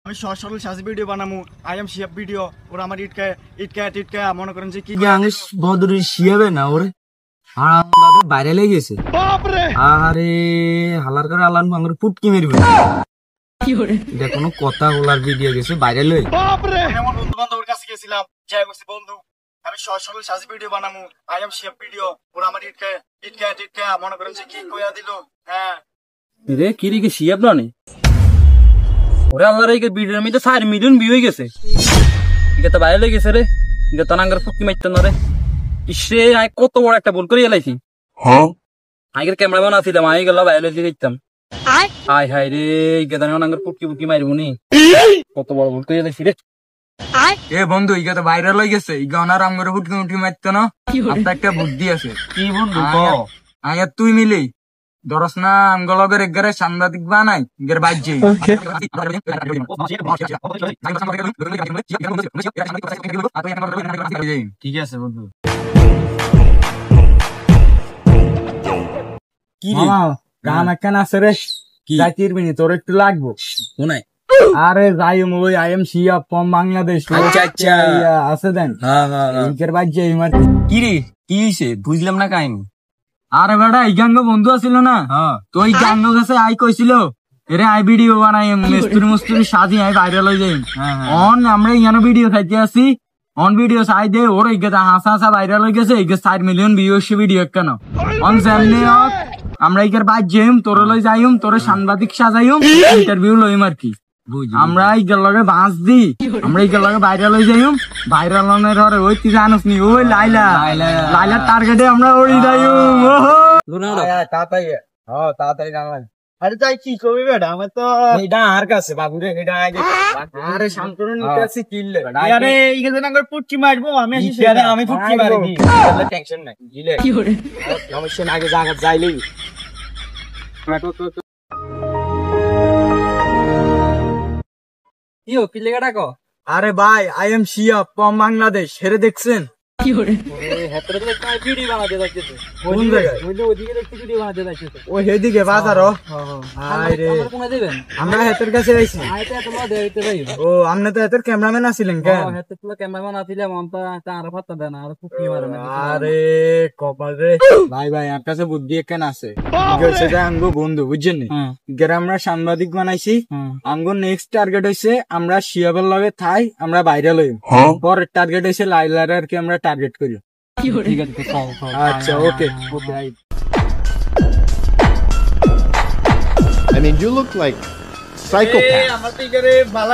আমি সহজ সরল সাজি video বানামু I am Shiyab video ওরা আমার ইটকা মনে করেন যে কি আঙ্গিস বদরি শিয়াবে না ওরে হারাম দাদা বাইরে লেগেছে বাপ রে আরে হালার করে আলান ভাঙর পুটকি মেরবে কি করে এটা কোনো কথা বলার ভিডিও গেছে বাইরে লই বাপ রে আমার বন্ধু বান্ধবের কাছে গেছিলাম যাই বলছি বন্ধু আমি সহজ সরল সাজি video বানামু I am Shiyab video ওরা আমার ইটকা মনে করেন যে কি কইয়া দিল হ্যাঁ রে কি রে কি শিয়াব না ওরে আল্লাহর এই ভিডিওর মধ্যে 4 মিলিয়ন ভিউ হয়ে গেছে এটা তো বাইরে গেছে রে এটা তানাঙ্গার ফুকি মাইতো না রে ইসে আই কত বড় একটা ভুল করে এলাইছি হ্যাঁ আগের ক্যামেরাম্যান আছিলাম আই গেল বাইরে যাইতাম হাই হাই রে এটা তানাঙ্গার ফুকি মারবনি কত বড় ভুল করে এলাইছি রে এ বন্ধু ইগা তো ভাইরাল হয়ে গেছে ইগা ওনার আমগরে ফুকি মারতো না আপনার একটা বুদ্ধি আছে কি বন্ধু আয়া তুই মিলি দরস না আমগলগের একগারে সাংবাদিক বানাই এর বাজ্যে ঠিক আছে বন্ধু কি রে গান একখান আছে রে যাইতির বিনি তোর একটু লাগবো কোনায় আরে যাই ওই I am Shia from Bangladesh আচ্ছা আছে দেন হ্যাঁ হ্যাঁ এর বাজ্যে কি রে কি হইছে বুঝলাম না কাহিনী আরে বেটা এই গাঙ্গ বন্ধু আছিল না তো ওই গাঙ্গ কাছে আই কইছিল এরে আই ভিডিও বানাই মস্তুরি সাজি আই ভাইরাল হয়ে যাই অন আমরা ইয়ানো ভিডিও খাইতে আছি অন ভিডিও চাই দে ওর এই গেটা হাসা ভাইরাল হয়ে গেছে এই 4 মিলিয়ন ভিউস ভিডিও কেন অন সামনে আমরা ইকার বাদ যাইম তোর লই যাইম তোর সাংবাদিক সাজাইম ইন্টারভিউ লইম আর কি আমরা ইকার লগে বাঁচ দি আমরা ইকার লগে ভাইরাল হয়ে যাইম ভাইরাল হনের হরে ওই তুই জানোস নি ওই লাইলার টার্গেটে আমরা ওড়ি যাইম তাড়াতাড়ি তাড়াতাড়ি নামাই আরে তাই কি কবি বেটা আমার তো এটা আর কাছে বাবু রে এটা আরে শান্তনু নিতে আসি কিনলে আরে এইখানে না করে পুটকি মারবো আমি আসি আমি পুটকি মারবি টেনশন নাই দিলে কি করে সমস্যা না আগে জায়গা যাইলেই ইও কি লেখা ডাকো আরে ভাই I am Shia from Bangladesh হেরে দেখছেন কি করে হেতরে তো একটা ভিডিও বানাতে যাচ্ছে কোন জায়গায় ওইদিকে দেখতে ভিডিও বানাতে যাচ্ছে ও হেদিকে বাজারও আরে আমরা কোনে দিবেন আমরা হেতর কাছে আইছি আইতে তোমরা দেইতে যাই ও আপনি তো হেতর ক্যামেরাম্যান আছিলেন কেন হেতর তো ক্যামেরাম্যান আছিলাম আমটা আর পাত্তা দেন আর ফুকি মারে না আরে কপাল রে ভাই আর কাছে বুদ্ধি একখান আছে কইছে যে আঙ্গো বন্ধু বুঝছেন নি গেরা আমরা সাংবাদিক বানাইছি আঙ্গো নেক্সট টার্গেট হইছে আমরা শিয়াবের লগে থাই আমরা ভাইরাল হই পরের টার্গেট হইছে লাইলার আর কি আমরা টার্গেট করি ঠিক আছে আচ্ছা ওকে I mean, you look like psychopath. আমার তো ইকারে বালা